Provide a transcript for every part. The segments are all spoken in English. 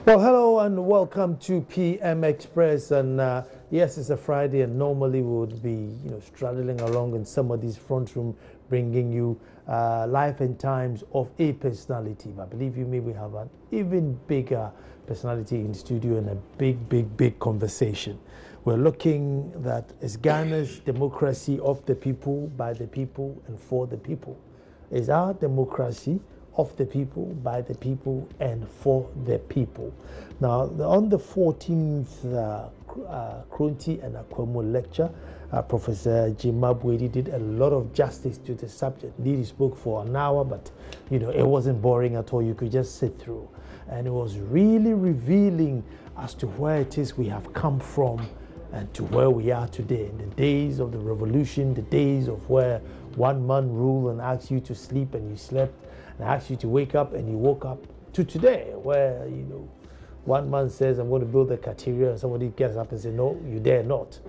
Well, hello and welcome to PM Express. And yes, it's a Friday, and normally we would be, straddling along in some of these front room, bringing you life and times of a personality. But believe you me, we have an even bigger personality in the studio and a big conversation. We're looking that is Ghana's democracy of the people, by the people, and for the people. Is our democracy of the people, by the people, and for the people. Now, on the 14th Kronti and Akwamu lecture, Professor Jimabwedi did a lot of justice to the subject. Indeed, he spoke for an hour, but it wasn't boring at all. You could just sit through. And it was really revealing as to where it is we have come from and to where we are today. In the days of the revolution, the days of where one man ruled and asked you to sleep and you slept, and asked you to wake up and you woke up, to today where, one man says, I'm going to build a cathedral, and somebody gets up and says, no, you dare not.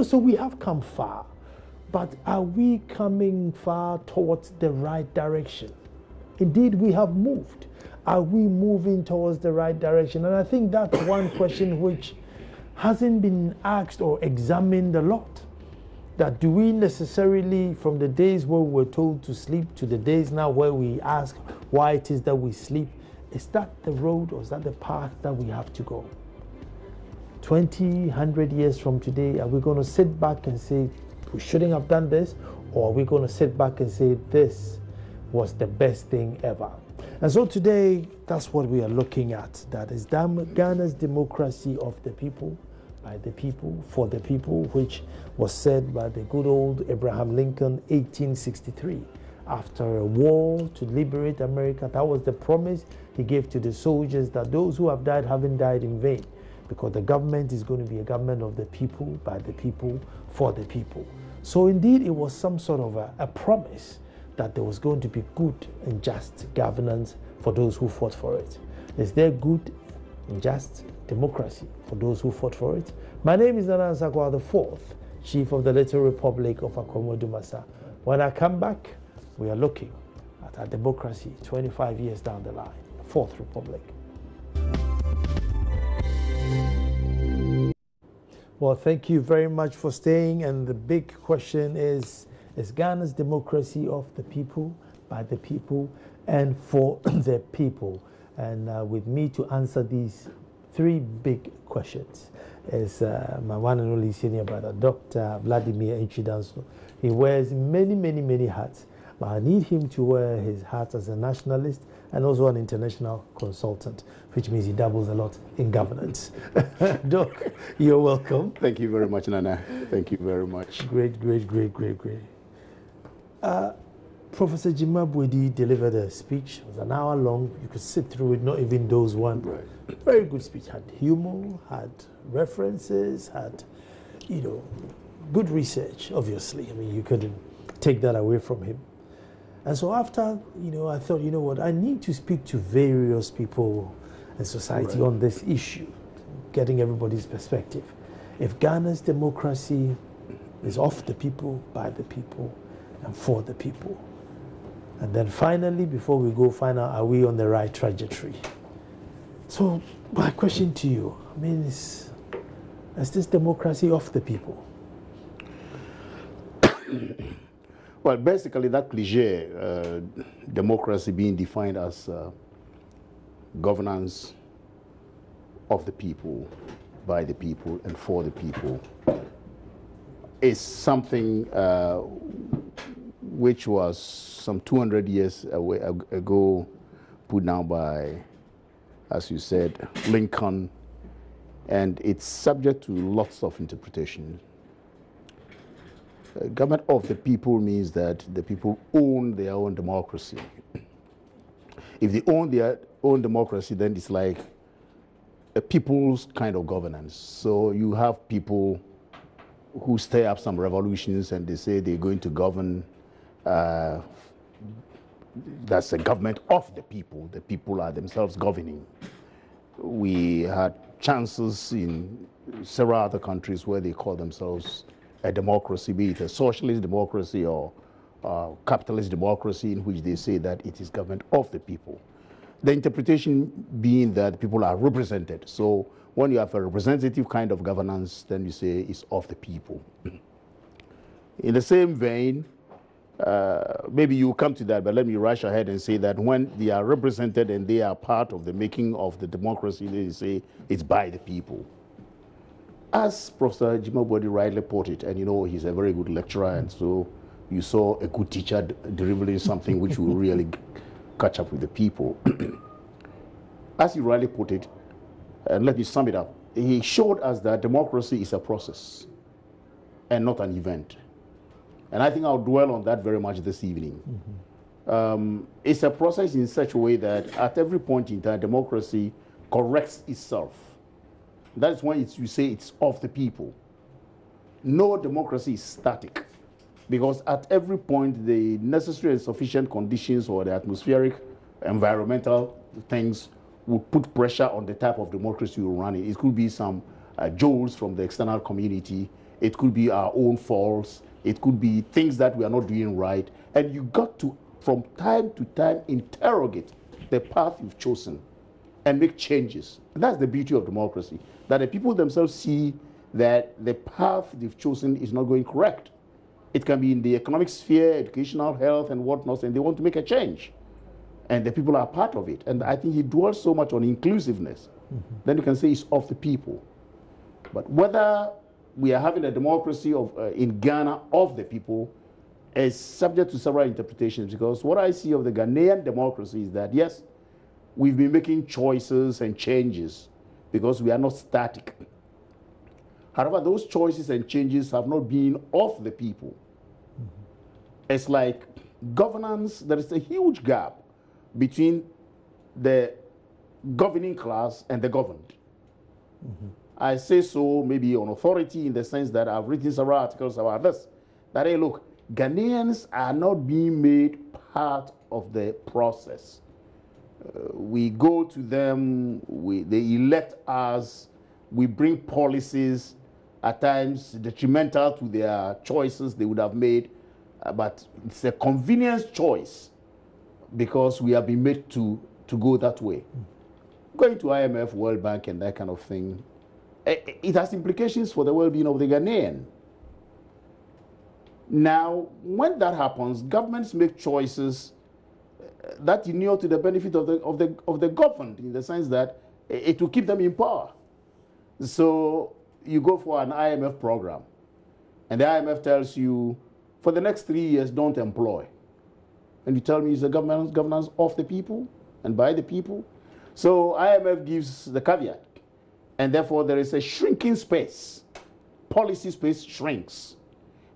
So we have come far. But are we coming far towards the right direction? Indeed, we have moved. Are we moving towards the right direction? And I think that's one question which hasn't been asked or examined a lot. That do we necessarily, from the days where we were told to sleep to the days now where we ask why it is that we sleep, is that the road or is that the path that we have to go? 20, 100 years from today, are we going to sit back and say we shouldn't have done this? Or are we going to sit back and say this was the best thing ever? And so today, that's what we are looking at. That is Ghana's democracy of the people, by the people, for the people, which was said by the good old Abraham Lincoln, 1863. After a war to liberate America, that was the promise he gave to the soldiers, that those who have died haven't died in vain, because the government is going to be a government of the people, by the people, for the people. So indeed, it was some sort of a promise that there was going to be good and just governance for those who fought for it. Is there good and just democracy for those who fought for it? My name is Nana Nsakwa, the fourth Chief of the Little Republic of Akwamu Dumasa. When I come back, we are looking at our democracy 25 years down the line, the Fourth Republic. Well, thank you very much for staying. And the big question is Ghana's democracy of the people, by the people, and for the people? And with me to answer these three big questions is my one and only senior brother, Dr. Vladimir Antwi-Danso. He wears many hats, but I need him to wear his hat as a nationalist and also an international consultant, which means he dabbles a lot in governance. Doc, you're welcome. Thank you very much, Nana. Thank you very much. Great. Professor Jimabwedi delivered a speech. It was an hour long. You could sit through it, not even those one. Right. Very good speech. Had humor, had references, had, good research, obviously. I mean, you couldn't take that away from him. And so after, I thought, what, I need to speak to various people in society on this issue, getting everybody's perspective. If Ghana's democracy is of the people, by the people, and for the people. And then finally, before we go find out, are we on the right trajectory? So my question to you, is this democracy of the people? Well, basically that cliche, democracy being defined as governance of the people, by the people, and for the people, is something which was some 200 years ago put down by, as you said, Lincoln, and it's subject to lots of interpretation. Government of the people means that the people own their own democracy. If they own their own democracy, then it's like a people's kind of governance. So you have people who stir up some revolutions and they say they're going to govern. That's a government of the people. The people are themselves governing. We had chances in several other countries where they call themselves a democracy, be it a socialist democracy or capitalist democracy, in which they say that it is government of the people. The interpretation being that people are represented. So when you have a representative kind of governance, then you say it's of the people. In the same vein, maybe you come to that, but let me rush ahead and say that when they are represented and they are part of the making of the democracy, they say it's by the people. As Professor Jimabodi rightly put it, and you know he's a very good lecturer, and so you saw a good teacher delivering something which will really catch up with the people. As he rightly put it, and let me sum it up, he showed us that democracy is a process and not an event. And I think I'll dwell on that very much this evening. It's a process in such a way that at every point in time, democracy corrects itself. That's when you say it's of the people. No democracy is static, because at every point, the necessary and sufficient conditions or the atmospheric, environmental things will put pressure on the type of democracy you're running. It could be some jolts from the external community. It could be our own faults. It could be things that we are not doing right. And you got to, from time to time, interrogate the path you've chosen and make changes. And that's the beauty of democracy, that the people themselves see that the path they've chosen is not going correct. It can be in the economic sphere, educational, health, and whatnot, and they want to make a change. And the people are part of it. And I think he dwells so much on inclusiveness. Then you can say it's of the people. But whether we are having a democracy of, in Ghana of the people is subject to several interpretations, because what I see of the Ghanaian democracy is that, yes, we've been making choices and changes because we are not static. However, those choices and changes have not been of the people. It's like governance, there is a huge gap between the governing class and the governed. I say so maybe on authority in the sense that I've written several articles about this. That, hey, look, Ghanaians are not being made part of the process. We go to them, they elect us, we bring policies, at times detrimental to their choices they would have made, but it's a convenience choice because we have been made to go that way. Going to IMF, World Bank, and that kind of thing, it has implications for the well-being of the Ghanaian. Now, when that happens, governments make choices that inure to the benefit of the governed, in the sense that it will keep them in power. So you go for an IMF program, and the IMF tells you, for the next 3 years, don't employ. And you tell me it's a governance of the people and by the people. So IMF gives the caveat, and therefore there is a shrinking space. Policy space shrinks.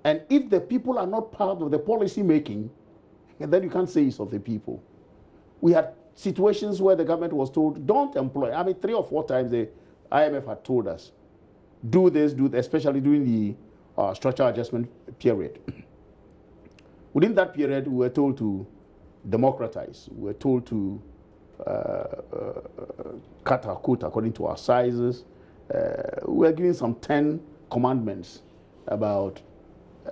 And if the people are not part of the policy making, then you can't say it's of the people. We had situations where the government was told, don't employ. I mean, 3 or 4 times the IMF had told us, do this, especially during the structural adjustment period. Within that period, we were told to democratize. We were told to cut our coat according to our sizes. We were given some 10 commandments about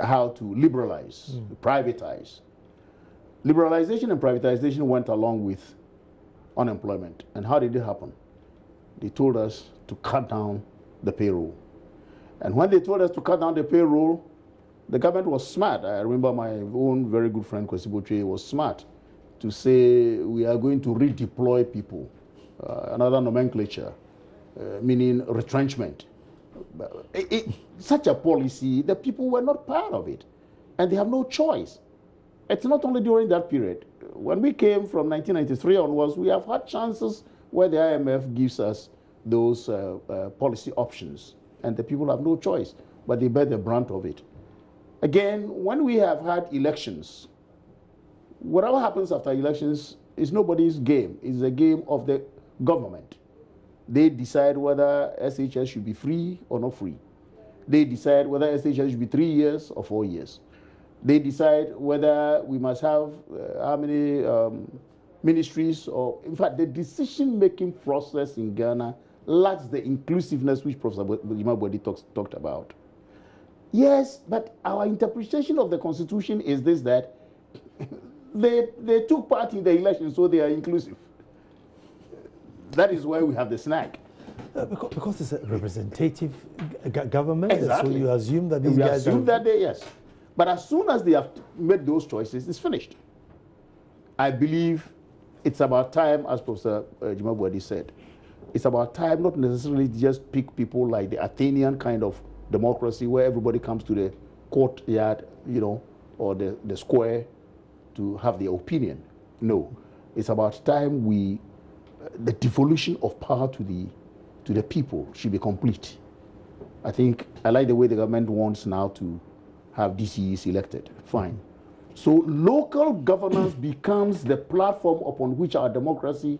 how to liberalize, privatize. Liberalization and privatization went along with unemployment. And how did it happen? They told us to cut down the payroll. And when they told us to cut down the payroll, the government was smart. I remember my own very good friend, Kwesi Botwe, was smart to say we are going to redeploy people, another nomenclature, meaning retrenchment. Such a policy, the people were not part of it, and they have no choice. It's not only during that period. When we came from 1993 onwards, we have had chances where the IMF gives us those policy options, and the people have no choice, but they bear the brunt of it. Again, when we have had elections, whatever happens after elections is nobody's game. It's a game of the government. They decide whether SHS should be free or not free. They decide whether SHS should be 3 years or 4 years. They decide whether we must have how many ministries, or in fact, the decision-making process in Ghana lacks the inclusiveness which Professor Jimabodi talked about. Yes, but our interpretation of the Constitution is this, that they took part in the election, so they are inclusive. That is where we have the snag. Because it's a representative government, Exactly. so you assume that these we guys assume are... that they, yes. But as soon as they have made those choices, it's finished. I believe it's about time, as Professor Jimabwadi said, it's about time not necessarily just pick people like the Athenian kind of democracy where everybody comes to the courtyard, you know, or the square to have their opinion. No, it's about time the devolution of power to the people should be complete. I think I like the way the government wants now to have DCEs elected. Fine. So local governance becomes the platform upon which our democracy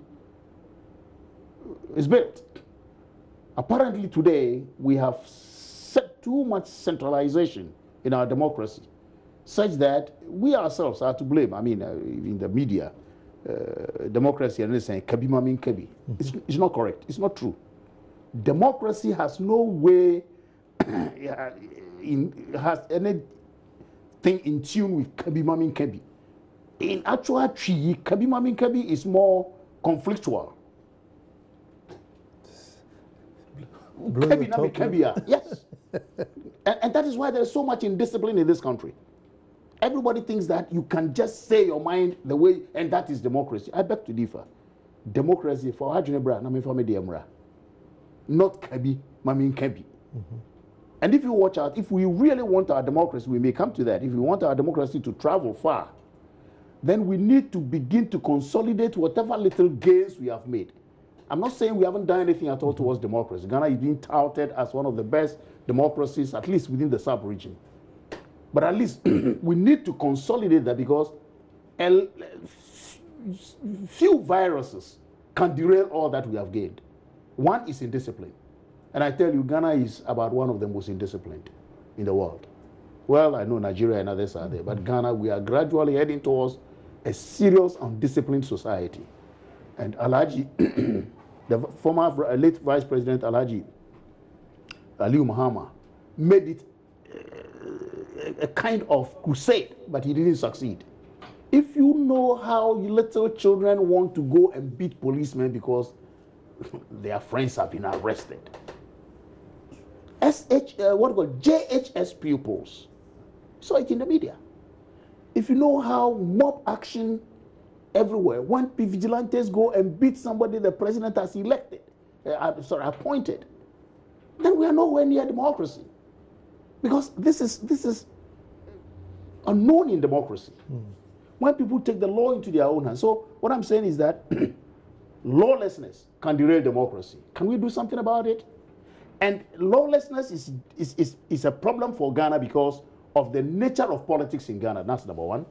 is built. Apparently today, we have set too much centralization in our democracy, such that we ourselves are to blame. I mean, in the media, democracy, and they're saying, Kabi Mamin Kabi. It's not correct. It's not true. Democracy has no way, has anything in tune with Kabi Mamin Kabi. In actual tree, Kabi Mamin Kabi is more conflictual. Kabi Mamin Kabi, yes. And that is why there's so much indiscipline in this country. Everybody thinks that you can just say your mind the way, and that is democracy. I beg to differ. Democracy for Hajunebra, not Kabi, Mamin Kabi. And if you watch out, if we really want our democracy, we may come to that. If we want our democracy to travel far, then we need to begin to consolidate whatever little gains we have made. I'm not saying we haven't done anything at all towards democracy. Ghana is being touted as one of the best democracies, at least within the sub-region. But at least we need to consolidate that, because few viruses can derail all that we have gained. One is indiscipline. And I tell you, Ghana is about one of the most indisciplined in the world. Well, I know Nigeria and others are there, but Ghana, we are gradually heading towards a serious undisciplined society. And Alhaji, the former late Vice President Alhaji Aliu Mahama, made it a kind of crusade, but he didn't succeed. If you know how little children want to go and beat policemen because their friends have been arrested, JHS pupils, saw it in the media. If you know how mob action everywhere, when vigilantes go and beat somebody the president has elected, appointed, then we are nowhere near democracy. Because this is unknown in democracy. When people take the law into their own hands. So what I'm saying is that lawlessness can derail democracy. Can we do something about it? And lawlessness is a problem for Ghana because of the nature of politics in Ghana. That's number one.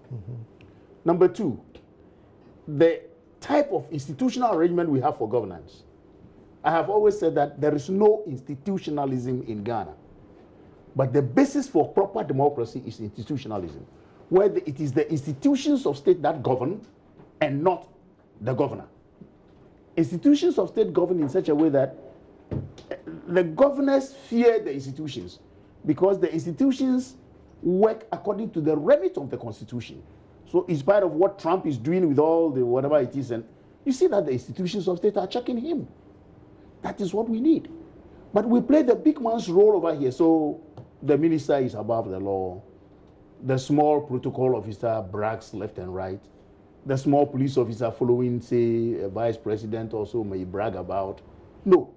Number two, the type of institutional arrangement we have for governance. I have always said that there is no institutionalism in Ghana. But the basis for proper democracy is institutionalism, where it is the institutions of state that govern and not the governor. Institutions of state govern in such a way that the governors fear the institutions, because the institutions work according to the remit of the Constitution. So in spite of what Trump is doing with all the whatever it is, and you see that the institutions of state are checking him. That is what we need. But we play the big man's role over here. So the minister is above the law. The small protocol officer brags left and right. The small police officer following, say, a vice president also may brag about. No.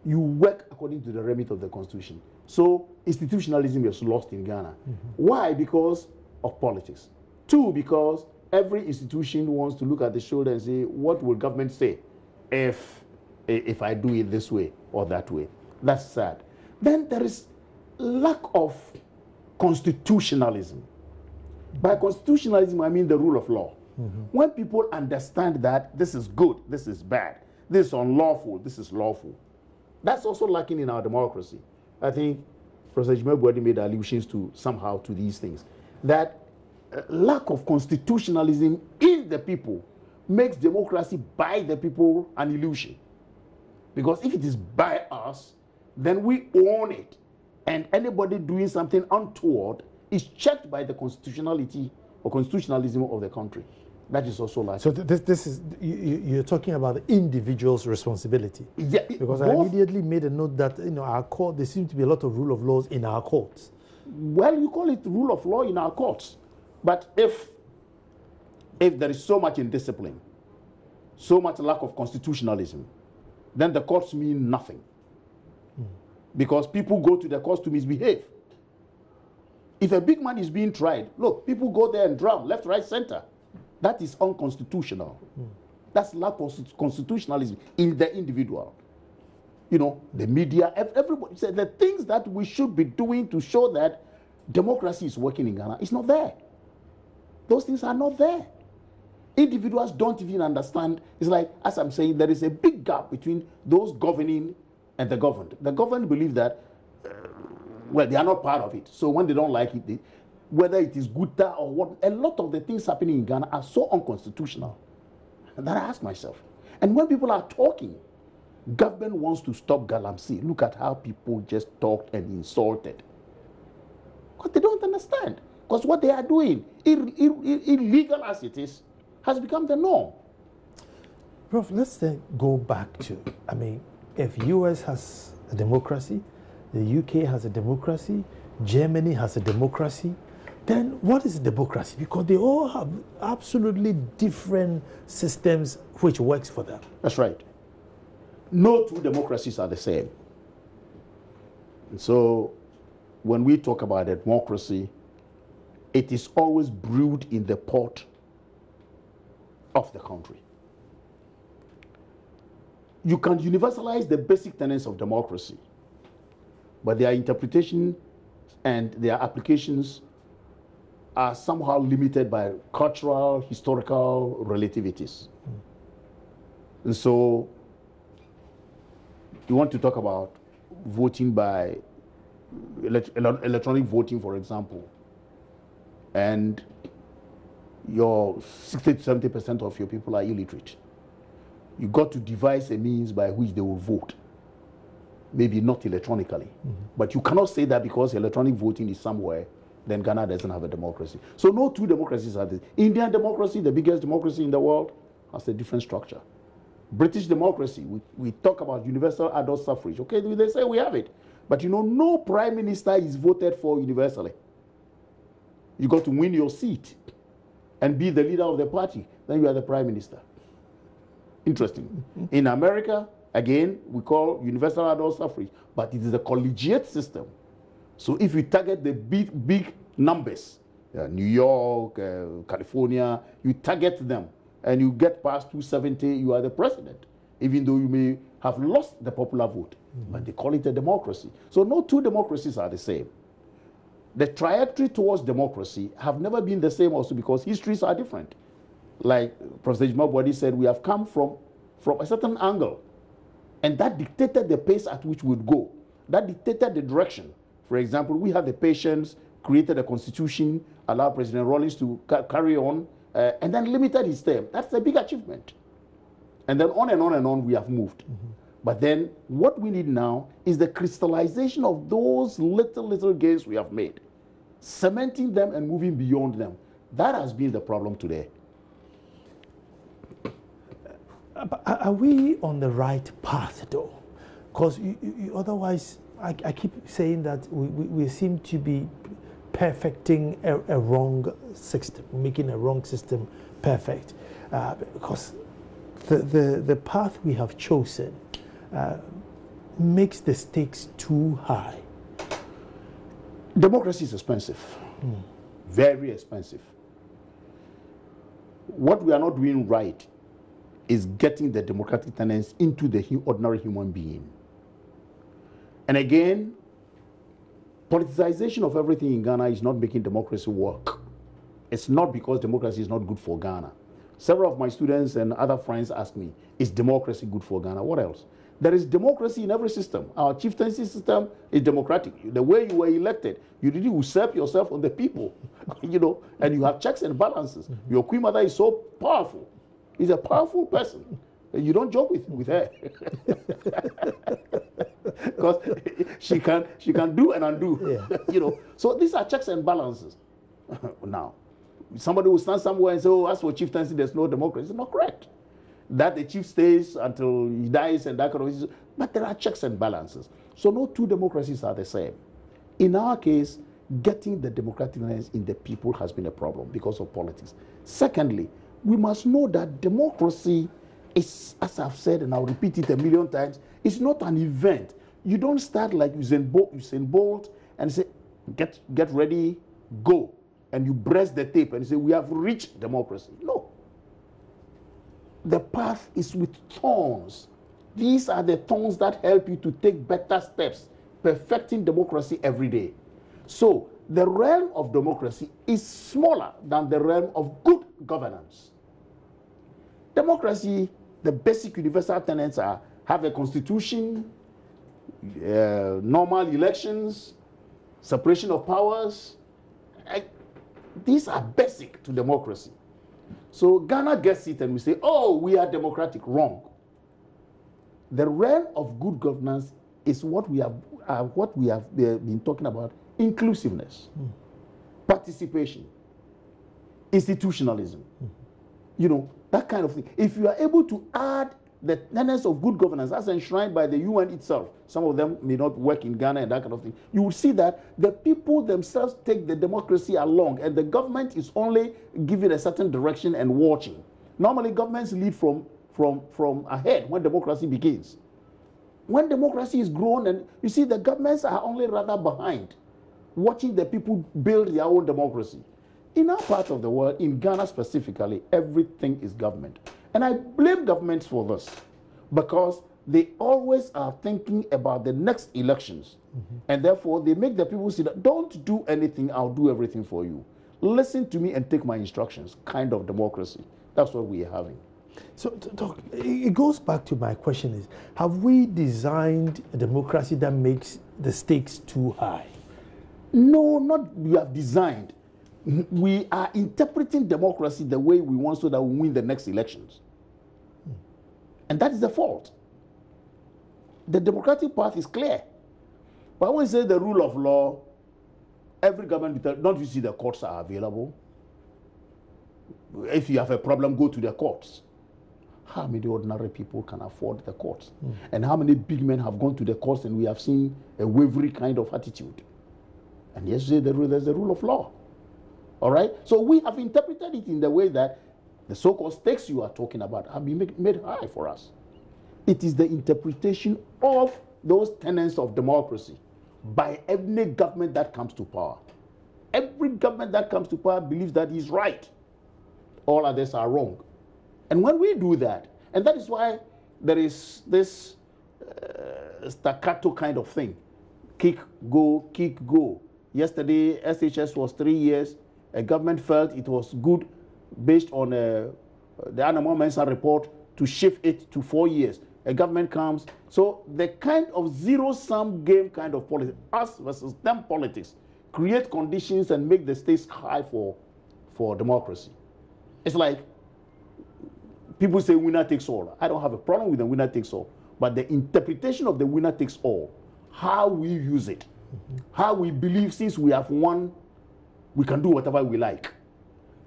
You work according to the remit of the Constitution. So institutionalism is lost in Ghana. Why? Because of politics. Two, because every institution wants to look at the shoulder and say, what will government say if I do it this way or that way? That's sad. Then there is lack of constitutionalism. By constitutionalism, I mean the rule of law. When people understand that this is good, this is bad, this is unlawful, this is lawful, that's also lacking in our democracy. I think Professor Jimabwadi made allusions to somehow to these things. That lack of constitutionalism in the people makes democracy by the people an illusion. Because if it is by us, then we own it. And anybody doing something untoward is checked by the constitutionality or constitutionalism of the country. That is also like... So this is, you're talking about the individual's responsibility. Yeah, because I immediately made a note that, you know, our court, there seems to be a lot of rule of laws in our courts. Well, you call it rule of law in our courts. But if there is so much indiscipline, so much lack of constitutionalism, then the courts mean nothing. Because people go to the courts to misbehave. If a big man is being tried, look, people go there and drum, left, right, center. That is unconstitutional. That's lack of constitutionalism in the individual. You know, the media, everybody said the things that we should be doing to show that democracy is working in Ghana is not there. Those things are not there. Individuals don't even understand. It's like, as I'm saying, there is a big gap between those governing and the governed. The governed believe that, well, they are not part of it. So when they don't like it, whether it is good or what, a lot of the things happening in Ghana are so unconstitutional that I ask myself. And when people are talking, government wants to stop galamsey. Look at how people just talked and insulted. Because they don't understand. Because what they are doing, illegal as it is, has become the norm. Prof, let's then go back to, I mean, if US has a democracy, the UK has a democracy, Germany has a democracy, then what is democracy? Because they all have absolutely different systems which works for them. That's right. No two democracies are the same. And so when we talk about democracy, it is always brewed in the pot of the country. You can universalize the basic tenets of democracy, but their interpretation and their applications are somehow limited by cultural, historical relativities. And so you want to talk about voting by electronic voting, for example, and your 60 to 70% of your people are illiterate. You got to devise a means by which they will vote. Maybe not electronically. But you cannot say that because electronic voting is somewhere, then Ghana doesn't have a democracy. So no two democracies are this. Indian democracy, the biggest democracy in the world, has a different structure. British democracy, we talk about universal adult suffrage. Okay, they say we have it. But you know, no prime minister is voted for universally. You got to win your seat and be the leader of the party. Then you are the prime minister. Interesting. In America, again, we call universal adult suffrage, but it is a collegiate system. So if you target the big numbers, New York, California, you target them, and you get past 270, you are the president, even though you may have lost the popular vote. But they call it a democracy. So no two democracies are the same. The trajectory towards democracy have never been the same also because histories are different. Like Professor Jimabwadi said, we have come from a certain angle, and that dictated the pace at which we would go. That dictated the direction. For example, we had the patience, created a constitution, allowed President Rawlings to carry on, and then limited his term. That's a big achievement. And then on and on and on we have moved. But then what we need now is the crystallization of those little gains we have made, cementing them and moving beyond them. That has been the problem today. Are we on the right path, though? Because otherwise, I keep saying that we seem to be perfecting a wrong system, making a wrong system perfect. Because the path we have chosen makes the stakes too high. Democracy is expensive, very expensive. What we are not doing right is getting the democratic tenets into the ordinary human being. And again, politicization of everything in Ghana is not making democracy work. It's not because democracy is not good for Ghana. Several of my students and other friends ask me, is democracy good for Ghana? What else? There is democracy in every system. Our chieftaincy system is democratic. The way you were elected, you really usurp yourself on the people, you know, and you have checks and balances. Your queen mother is so powerful. She's a powerful person. You don't joke with her. Because she can do and undo. You know. So these are checks and balances. Now, Somebody will stand somewhere and say, oh, as for chieftaincy, there's no democracy. It's not correct. That the chief stays until he dies and that kind of thing. But there are checks and balances. So no two democracies are the same. In our case, getting the democraticness in the people has been a problem because of politics. Secondly, we must know that democracy is, as I've said, and I'll repeat it a million times, it's not an event. You don't start like Usain Bolt and say, get ready, go. And you press the tape and say, we have reached democracy. No. The path is with thorns. These are the thorns that help you to take better steps, perfecting democracy every day. So the realm of democracy is smaller than the realm of good governance. Democracy, the basic universal tenets are have a constitution, normal elections, separation of powers. These are basic to democracy. So Ghana gets it and we say, oh, we are democratic. Wrong. The realm of good governance is what we have been talking about: inclusiveness, participation, institutionalism. You know, that kind of thing. If you are able to add the tenets of good governance as enshrined by the UN itself, some of them may not work in Ghana and that kind of thing, you will see that the people themselves take the democracy along and the government is only giving a certain direction and watching. Normally governments lead from ahead when democracy begins. When democracy is grown, and you see the governments are only rather behind, watching the people build their own democracy. In our part of the world, in Ghana specifically, everything is government. And I blame governments for this because they always are thinking about the next elections. And therefore, they make the people say that, don't do anything, I'll do everything for you. Listen to me and take my instructions, kind of democracy. That's what we are having. So, Doc, it goes back to my question is, have we designed a democracy that makes the stakes too high? No, not we have designed. We are interpreting democracy the way we want so that we win the next elections. And that is the fault. The democratic path is clear. But when we say the rule of law, every government, don't you see the courts are available? If you have a problem, go to the courts. How many ordinary people can afford the courts? And how many big men have gone to the courts and we have seen a wavery kind of attitude? And yesterday there's the rule of law. All right? So we have interpreted it in the way that the so-called stakes you are talking about have been made high for us. It is the interpretation of those tenets of democracy by every government that comes to power. Every government that comes to power believes that he's right. All others are wrong. And when we do that, and that is why there is this staccato kind of thing. Kick, go. Yesterday, SHS was 3 years. A government felt it was good based on the Animal Mensa report to shift it to 4 years. A government comes. So the kind of zero-sum game kind of politics, us versus them politics, create conditions and make the stakes high for democracy. It's like people say winner takes all. I don't have a problem with the winner takes all. But the interpretation of the winner takes all, how we use it, how we believe since we have won, we can do whatever we like,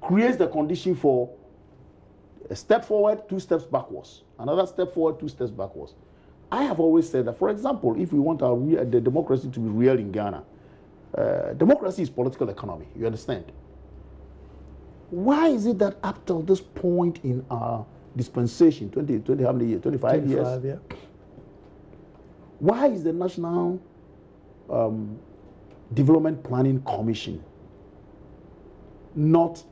creates the condition for a step forward, 2 steps backwards. Another step forward, 2 steps backwards. I have always said that, for example, if we want the democracy to be real in Ghana, democracy is political economy, you understand? Why is it that up till this point in our dispensation, 20 how many years? 25 years? Yeah. Why is the National Development Planning Commission not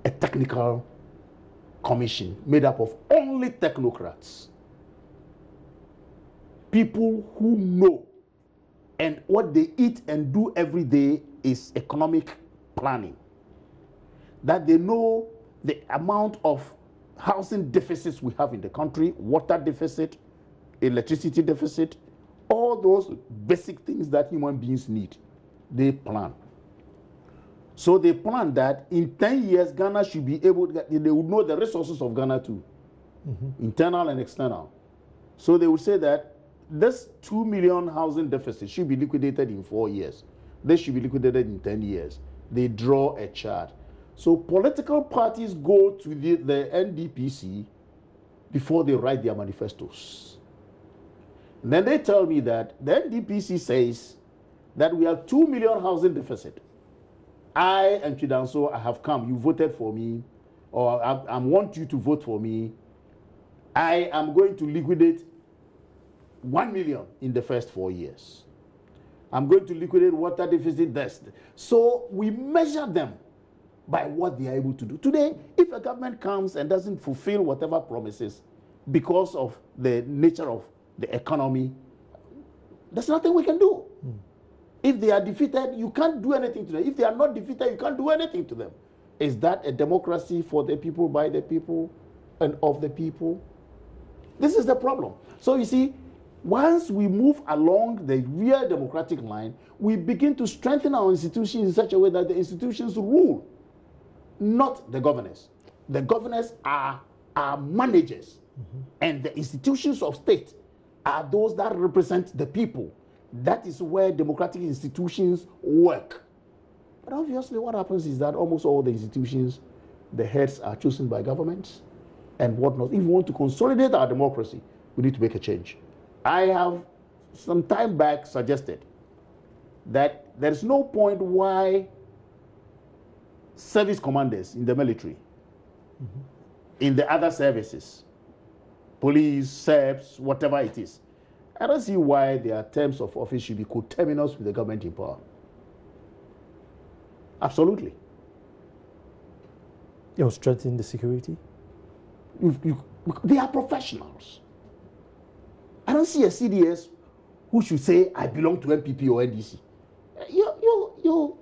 a technical commission made up of only technocrats? People who know, and what they eat and do every day is economic planning. That they know the amount of housing deficits we have in the country, water deficit, electricity deficit, all those basic things that human beings need. They plan. So they plan that in 10 years, Ghana should be able to, they would know the resources of Ghana too, internal and external. So they would say that this 2 million housing deficit should be liquidated in 4 years. This should be liquidated in 10 years. They draw a chart. So political parties go to the NDPC before they write their manifestos. And then they tell me that the NDPC says that we have 2 million housing deficit. I, Antwi-Danso, I have come, you voted for me, or I want you to vote for me. I am going to liquidate 1 million in the first 4 years. I'm going to liquidate water deficit test. So we measure them by what they are able to do. Today, if a government comes and doesn't fulfill whatever promises because of the nature of the economy, there's nothing we can do. If they are defeated, you can't do anything to them. If they are not defeated, you can't do anything to them. Is that a democracy for the people, by the people, and of the people? This is the problem. So you see, once we move along the real democratic line, we begin to strengthen our institutions in such a way that the institutions rule, not the governors. The governors are managers, and the institutions of state are those that represent the people. That is where democratic institutions work. But obviously what happens is that almost all the institutions, the heads are chosen by governments and whatnot. If we want to consolidate our democracy, we need to make a change. I have some time back suggested that there's no point why service commanders in the military, in the other services, police, SERPs, whatever it is, I don't see why their terms of office should be coterminous with the government in power. Absolutely. You're strengthening the security? They are professionals. I don't see a CDS who should say, I belong to MPP or NDC. You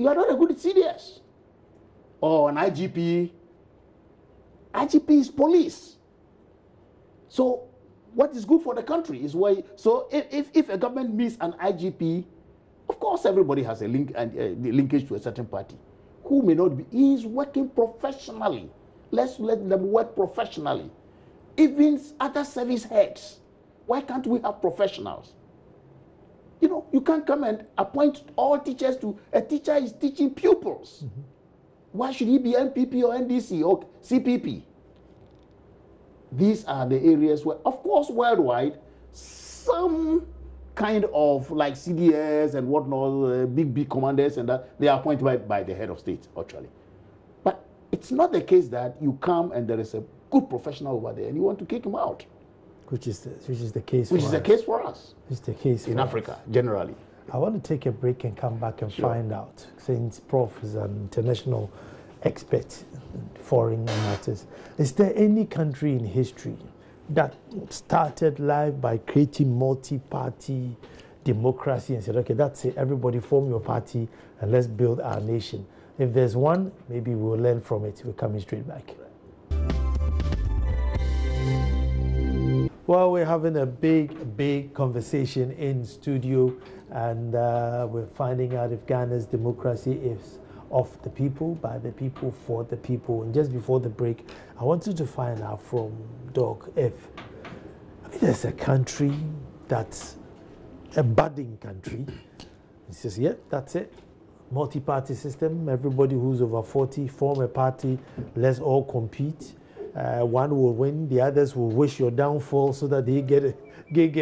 are not a good CDS. Or an IGP. IGP is police. So what is good for the country is why. So if a government meets an IGP, of course everybody has a link and the linkage to a certain party. Who may not be, he is working professionally. Let's let them work professionally. Even other service heads, why can't we have professionals? You know, you can't come and appoint all teachers to, a teacher is teaching pupils. Why should he be MPP or NDC or CPP? These are the areas where, of course, worldwide, some kind of like CDS and whatnot, big commanders and that, they are appointed by the head of state, actually. But it's not the case that you come and there is a good professional over there and you want to kick him out. Which is the case Which is the case for us. It's the case in Africa, generally. I want to take a break and come back and find out, since Prof is an international expert in foreign matters. Is there any country in history that started life by creating multi-party democracy and said, okay, that's it, everybody form your party and let's build our nation? If there's one, maybe we'll learn from it. We're coming straight back. Well, we're having a big conversation in studio, and we're finding out if Ghana's democracy is of the people, by the people, for the people. And just before the break, I wanted to find out from Doc if there's a country that's a budding country. He says, yeah, that's it. Multi-party system. Everybody who's over 40 form a party. Let's all compete. One will win, the others will wish your downfall so that they get a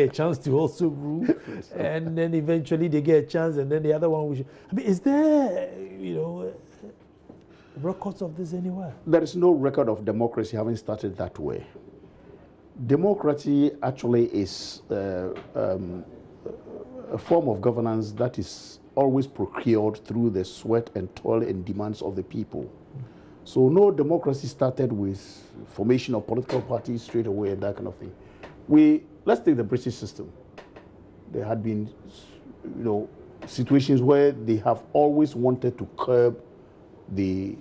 chance to also rule. And then eventually they get a chance, and then the other one will. I mean, is there, records of this anywhere? There is no record of democracy having started that way. Democracy actually is a form of governance that is always procured through the sweat and toil and demands of the people. So no democracy started with formation of political parties straight away and that kind of thing. Let's take the British system. There had been, situations where they have always wanted to curb the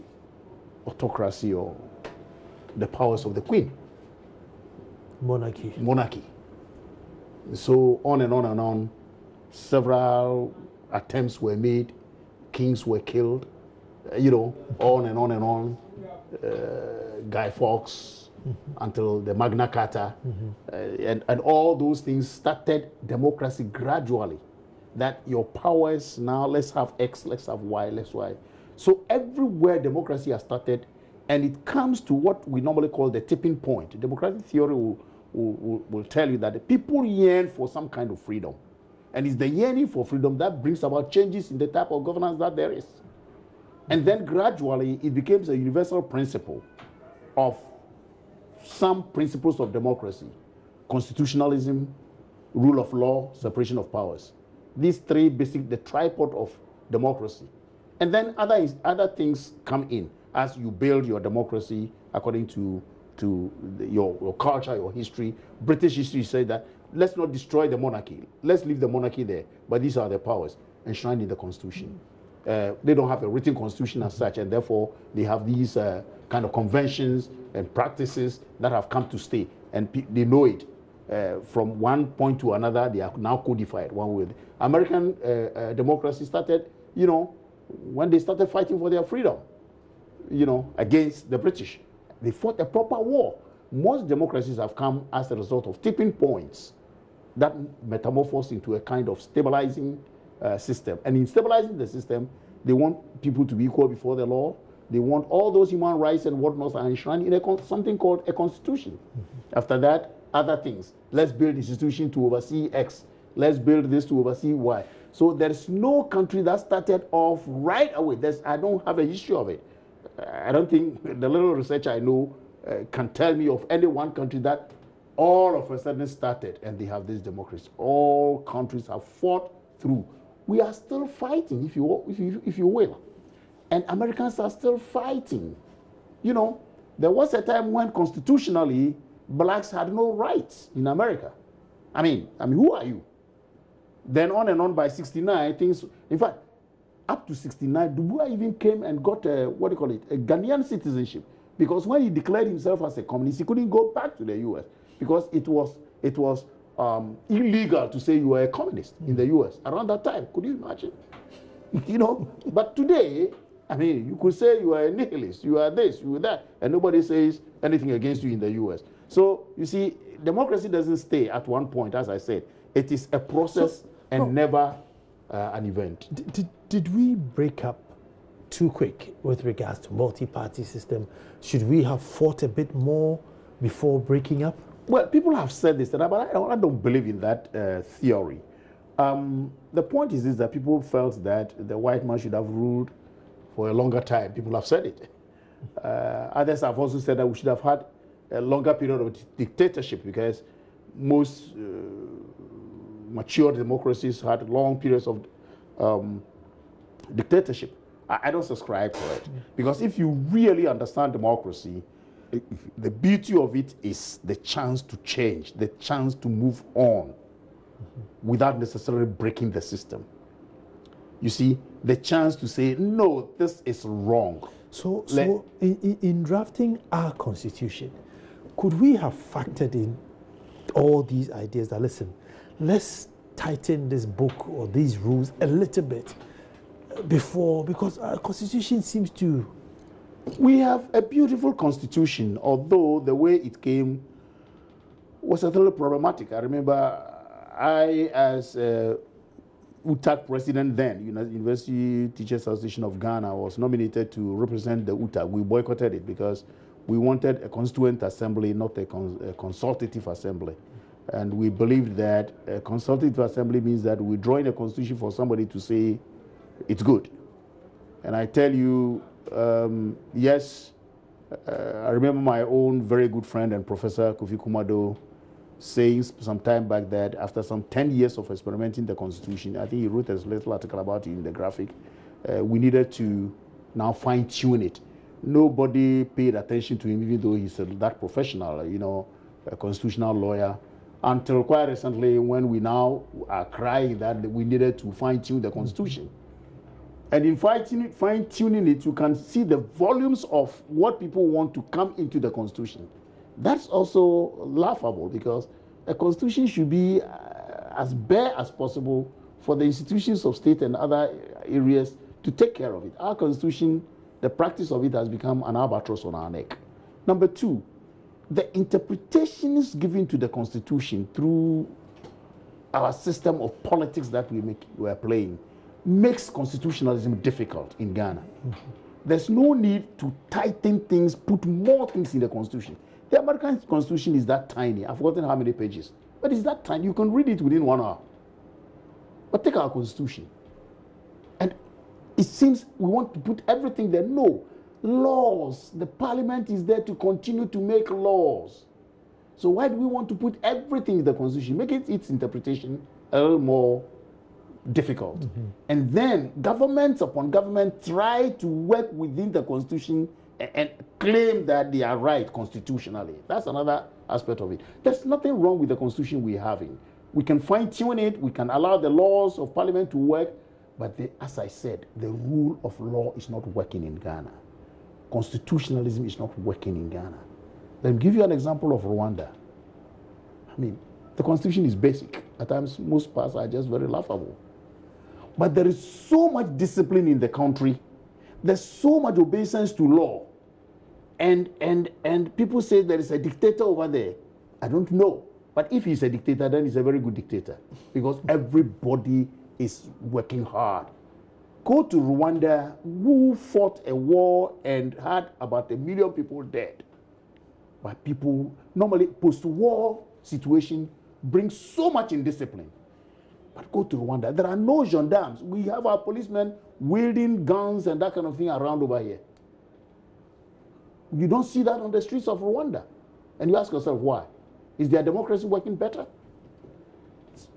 autocracy or the powers of the Queen. Monarchy. So on and on and on, several attempts were made, kings were killed, on and on and on, Guy Fawkes, until the Magna Carta, and all those things started democracy gradually. That your powers now, let's have X, let's have Y, let's Y. So everywhere democracy has started, and it comes to what we normally call the tipping point. Democratic theory will tell you that the people yearn for some kind of freedom. And it's the yearning for freedom that brings about changes in the type of governance that there is. And then gradually it becomes a universal principle of some principles of democracy: constitutionalism, rule of law, separation of powers. These three basic, the tripod of democracy. And then other things come in as you build your democracy according to your culture, your history. British history said that let's not destroy the monarchy. Let's leave the monarchy there. But these are the powers enshrined in the constitution. They don't have a written constitution as such, and therefore they have these kind of conventions and practices that have come to stay, and they know it. From one point to another, they are now codified. One way. American democracy started, when they started fighting for their freedom, against the British. They fought a proper war. Most democracies have come as a result of tipping points that metamorphose into a kind of stabilizing system. And in stabilizing the system, they want people to be equal before the law. They want all those human rights and whatnot are enshrined in something called a constitution. Mm-hmm. After that, other things. Let's build institution to oversee X. Let's build this to oversee Y. So there's no country that started off right away. I don't have a history of it. I don't think the little research I know can tell me of any one country that all of a sudden started and they have this democracy. All countries have fought through. We are still fighting, if you will. And Americans are still fighting. There was a time when constitutionally blacks had no rights in America. I mean, who are you? Then on and on by 69, things, in fact, up to 69, Du Bois even came and got a Ghanaian citizenship. Because when he declared himself as a communist, he couldn't go back to the U.S. because it was illegal to say you were a communist in the U.S. around that time. Could you imagine? But today, you could say you are a nihilist, you are this, you are that, and nobody says anything against you in the U.S. So, you see, democracy doesn't stay at one point, as I said. It is a process never an event. Did we break up too quick with regards to multi-party system? Should we have fought a bit more before breaking up? Well, people have said this, but I don't believe in that theory. The point is that people felt that the white man should have ruled for a longer time. People have said it. Others have also said that we should have had a longer period of dictatorship because most mature democracies had long periods of dictatorship. I don't subscribe to it. Because if you really understand democracy, the beauty of it is the chance to change, the chance to move on without necessarily breaking the system. You see, the chance to say, no, this is wrong. So in drafting our constitution, could we have factored in all these ideas that, listen, let's tighten this book or these rules a little bit before, because our constitution seems to... We have a beautiful constitution, although the way it came was a little problematic. I remember I, as UTAG president then, University Teachers Association of Ghana, was nominated to represent the UTAG. We boycotted it because we wanted a constituent assembly, not a consultative assembly. And we believed that a consultative assembly means that we draw in a constitution for somebody to say it's good. And I tell you, yes, I remember my own very good friend and professor, Kofi Kumado, saying some time back that after some 10 years of experimenting the constitution, I think he wrote a little article about it in the graphic, we needed to now fine-tune it. Nobody paid attention to him, even though he's that professional, a constitutional lawyer, until quite recently when we now are crying that we needed to fine-tune the constitution. And in fine-tuning it, you can see the volumes of what people want to come into the constitution. That's also laughable because a constitution should be as bare as possible for the institutions of state and other areas to take care of it. Our constitution, the practice of it has become an albatross on our neck. Number two, the interpretations given to the constitution through our system of politics that we are playing makes constitutionalism difficult in Ghana. There's no need to tighten things, put more things in the constitution. The American constitution is that tiny. I've forgotten how many pages. But it's that tiny. You can read it within 1 hour. But take our constitution. And it seems we want to put everything there. No. Laws. The parliament is there to continue to make laws. So why do we want to put everything in the constitution? Make it its interpretation a little more difficult. And then governments upon government try to work within the constitution and claim that they are right constitutionally. That's another aspect of it. There's nothing wrong with the constitution we're having. We can fine-tune it, we can allow the laws of parliament to work, but as I said, the rule of law is not working in Ghana. Constitutionalism is not working in Ghana. Let me give you an example of Rwanda. I mean, the constitution is basic. At times, most parts are just very laughable. But there is so much discipline in the country. There's so much obeisance to law. And people say there is a dictator over there. I don't know. But if he's a dictator, then he's a very good dictator. Because everybody is working hard. Go to Rwanda, who fought a war and had about 1 million people dead. But people, normally post-war situation brings so much indiscipline. But go to Rwanda, there are no gendarmes. We have our policemen wielding guns and that kind of thing around over here. You don't see that on the streets of Rwanda. And you ask yourself, why? Is their democracy working better?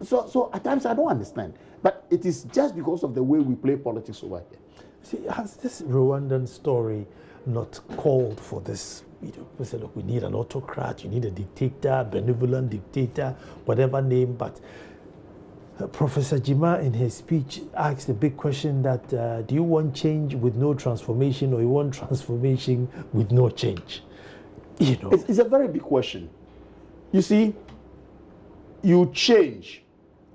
So at times I don't understand. But it is just because of the way we play politics over here. See, has this Rwandan story not called for this? You know, we say, look, we need an autocrat, you need a dictator, benevolent dictator, whatever name, but Professor Jima, in his speech, asked the big question that do you want change with no transformation, or you want transformation with no change? You know, it's a very big question. You see, you change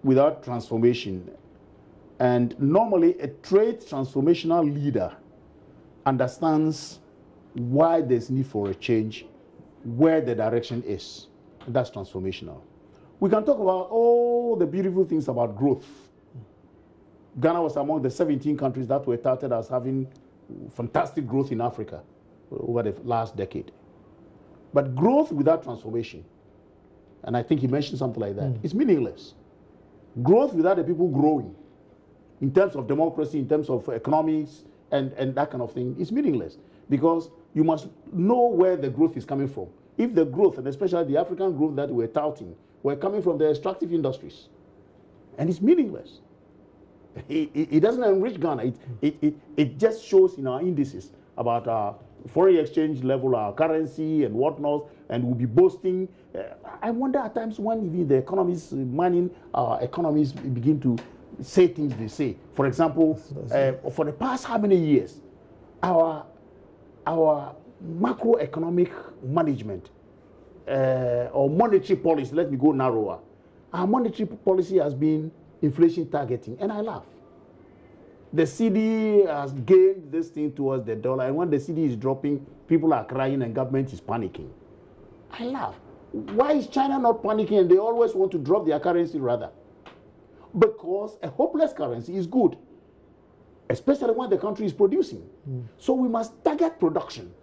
without transformation, and normally a trade transformational leader understands why there's need for a change, where the direction is. That's transformational. We can talk about all the beautiful things about growth. Ghana was among the 17 countries that were touted as having fantastic growth in Africa over the last decade. But growth without transformation, and I think he mentioned something like that, is meaningless. Growth without the people growing, in terms of democracy, in terms of economics, and that kind of thing, is meaningless. Because you must know where the growth is coming from. If the growth, and especially the African growth that we're touting, were coming from the extractive industries, and it's meaningless. It doesn't enrich Ghana. It just shows in our indices about our foreign exchange level, our currency and whatnot, and we'll be boasting. I wonder at times when even the economists, mining economists begin to say things they say. For example, for the past how many years, our macroeconomic management or monetary policy, let me go narrower. Our monetary policy has been inflation targeting, and I laugh. The CD has gained this thing towards the dollar, and when the CD is dropping, people are crying and government is panicking. I laugh. Why is China not panicking and they always want to drop their currency rather? Because a hopeless currency is good, especially when the country is producing. So we must target production,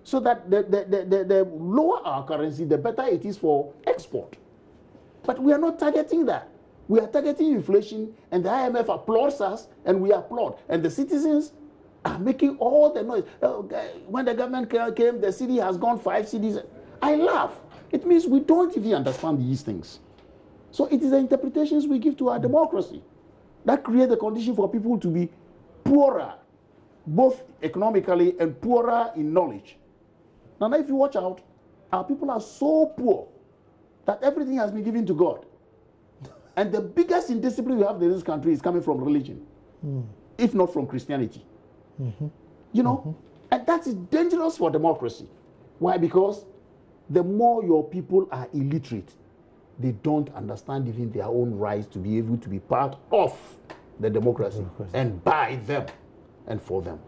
so that the lower our currency, the better it is for export. But we are not targeting that. We are targeting inflation, and the IMF applauds us, and we applaud. And the citizens are making all the noise. When the government came, the city has gone 5 cities. I laugh. It means we don't even understand these things. So it is the interpretations we give to our democracy that create the condition for people to be poorer, both economically and poorer in knowledge. Now, if you watch out, our people are so poor that everything has been given to God. And the biggest indiscipline we have in this country is coming from religion, if not from Christianity. You know, and that is dangerous for democracy. Why? Because the more your people are illiterate, they don't understand even their own rights to be able to be part of the democracy and by them and for them.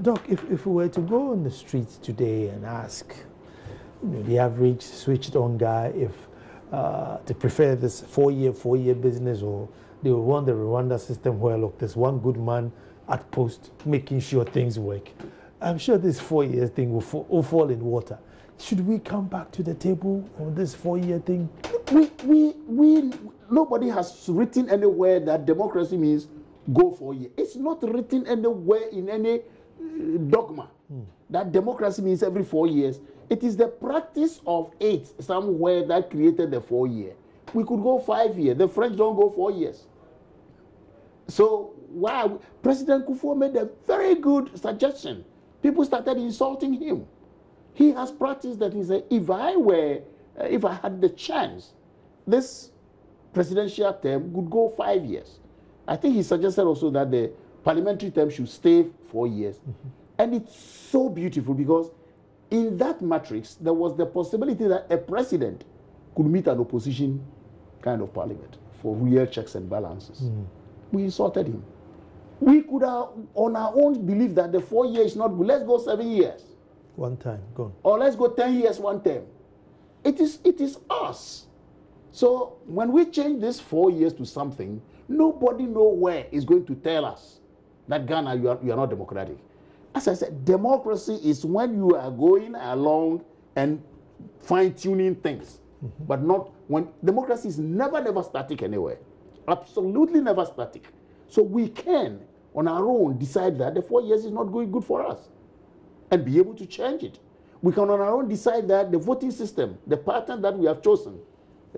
Doc, if we were to go on the streets today and ask, you know, the average switched-on guy if they prefer this four-year business or they will run the Rwanda system where, look, there's one good man at post making sure things work. I'm sure this 4-year thing will fall in water. Should we come back to the table on this 4-year thing? Nobody has written anywhere that democracy means go 4 years. It's not written anywhere in any dogma that democracy means every 4 years. It is the practice of it somewhere that created the 4 year. We could go 5 years. The French don't go 4 years. So why? President Kufuor made a very good suggestion. People started insulting him. He has practiced that. He said, if I had the chance, this presidential term would go 5 years. I think he suggested also that the parliamentary term should stay 4 years. And it's so beautiful because in that matrix, there was the possibility that a president could meet an opposition kind of parliament for real checks and balances. We insulted him. We could have, on our own, believe that the 4 years is not good. Let's go 7 years. One time, gone. Or let's go 10 years, one term. It is us. So when we change this 4 years to something, nobody nowhere is going to tell us that Ghana, you are not democratic. As I said, democracy is when you are going along and fine-tuning things, but not when democracy is never static anywhere. Absolutely never static. So we can, on our own, decide that the 4 years is not going good for us and be able to change it. We can, on our own, decide that the voting system, the pattern that we have chosen,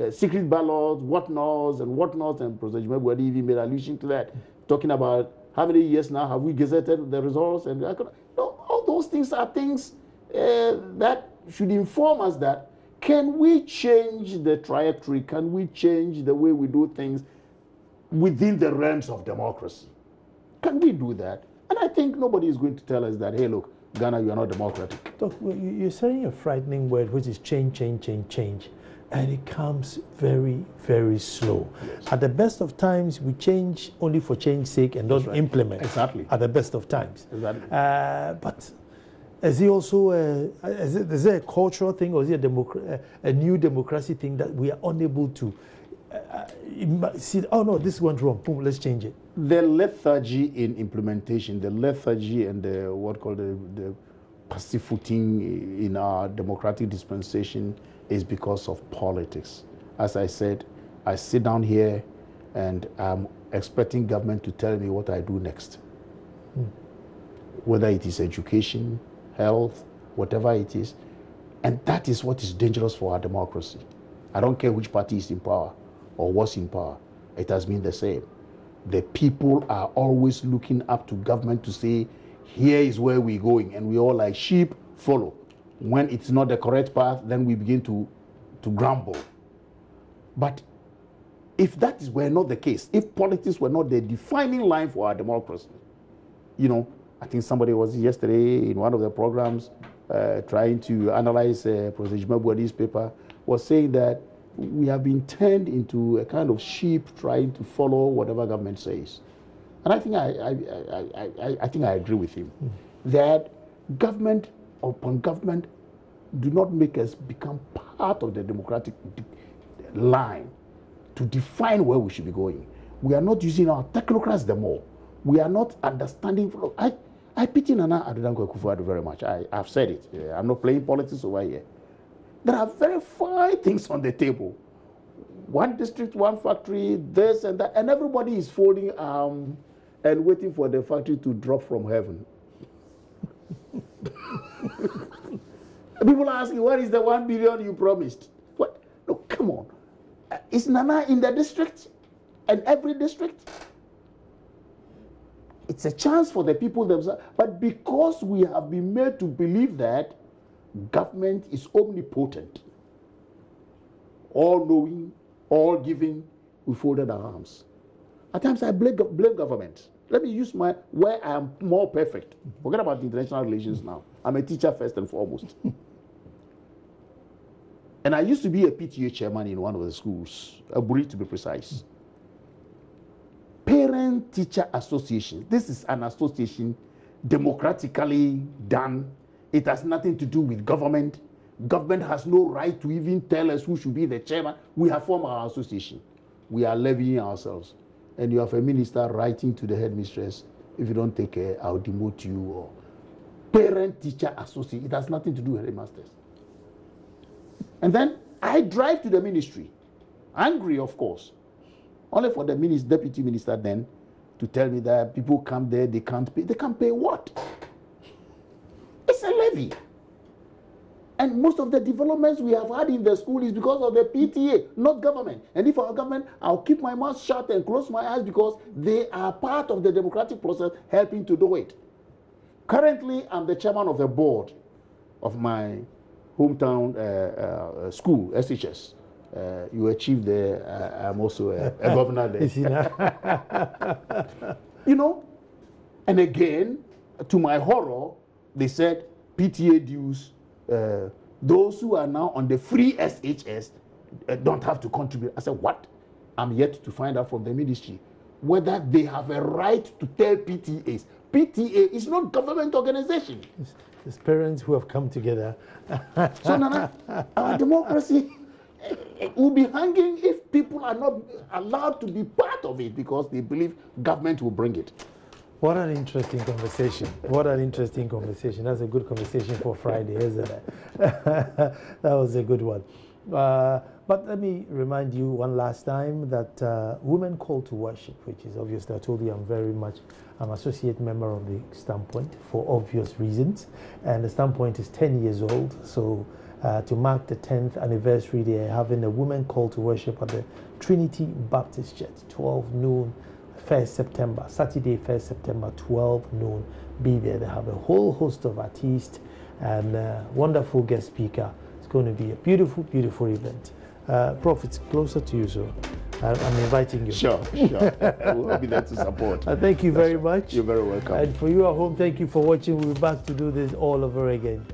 secret ballots, whatnots, and Professor Jimebwadi even made allusion to that, talking about how many years now have we gazetted the results, and all those things are things that should inform us that can we change the trajectory, can we change the way we do things within the realms of democracy? Can we do that? And I think nobody is going to tell us that, hey, look, Ghana, you are not democratic. Doc, you're saying a frightening word, which is change. And it comes very, very slow. Yes. At the best of times, we change only for change's sake and don't implement. Exactly. At the best of times. Exactly. But is it also is it a cultural thing, or is it a new democracy thing that we are unable to see? Oh no, this went wrong. Boom, let's change it. The lethargy in implementation, the lethargy and the pussyfooting in our democratic dispensation is because of politics. As I said, I sit down here and I'm expecting government to tell me what I do next. Whether it is education, health, whatever it is. And that is what is dangerous for our democracy. I don't care which party is in power or was in power. It has been the same. The people are always looking up to government to say, here is where we're going. And we all like sheep follow. When it's not the correct path, then we begin to grumble. But if that were not the case, if politics were not the defining line for our democracy, I think somebody was yesterday in one of the programs trying to analyze Professor Jimebwadi's paper, was saying that we have been turned into a kind of sheep trying to follow whatever government says. And I think I think I agree with him that government upon government do not make us become part of the democratic line to define where we should be going. We are not using our technocrats the more. We are not understanding. I pity Nana Addo Akufo-Addo very much. I've said it. I'm not playing politics over here. There are very fine things on the table. One district, one factory, this and that, and everybody is folding and waiting for the factory to drop from heaven. People are asking, what is the 1 billion you promised? What? No, come on. Is Nana in the district? And every district? It's a chance for the people themselves. But because we have been made to believe that government is omnipotent, all-knowing, all-giving, we folded our arms. At times I blame government. Let me use where I am more perfect. Forget about international relations now. I'm a teacher first and foremost. And I used to be a PTA chairman in one of the schools, Aburi to be precise. Parent-Teacher Association. This is an association democratically done. It has nothing to do with government. Government has no right to even tell us who should be the chairman. We have formed our association. We are levying ourselves. and you have a minister writing to the headmistress, if you don't take care, I'll demote you, or parent-teacher associate. It has nothing to do with headmasters. And then I drive to the ministry, angry, of course, only for the deputy minister then to tell me that people come there, they can't pay. They can't pay what? It's a levy. And most of the developments we have had in the school is because of the PTA, not government. And if our government, I'll keep my mouth shut and close my eyes because they are part of the democratic process helping to do it. Currently, I'm the chairman of the board of my hometown school, SHS. You achieved there. I'm also a governor there. You know, and again, to my horror, they said PTA dues, those who are now on the free SHS don't have to contribute. I said, what? I'm yet to find out from the ministry whether they have a right to tell PTAs. PTA is not government organization. It's parents who have come together. So, Nana, our democracy will be hanging if people are not allowed to be part of it because they believe government will bring it. What an interesting conversation. What an interesting conversation. That's a good conversation for Friday, isn't it? That was a good one. But let me remind you one last time that Women Call to Worship, which is obviously, I told you I'm associate member of the Standpoint for obvious reasons. And the Standpoint is 10 years old. So to mark the 10th anniversary, they are having a Women Call to Worship at the Trinity Baptist Church, 12 noon. 1st September, Saturday, 1st September, 12 noon. Be there. They have a whole host of artists and wonderful guest speaker. It's going to be a beautiful, beautiful event. Prof, it's closer to you, so I'm inviting you. Sure, sure. We'll be there to support. Thank you very much. You're very welcome. And for you at home, thank you for watching. We'll be back to do this all over again.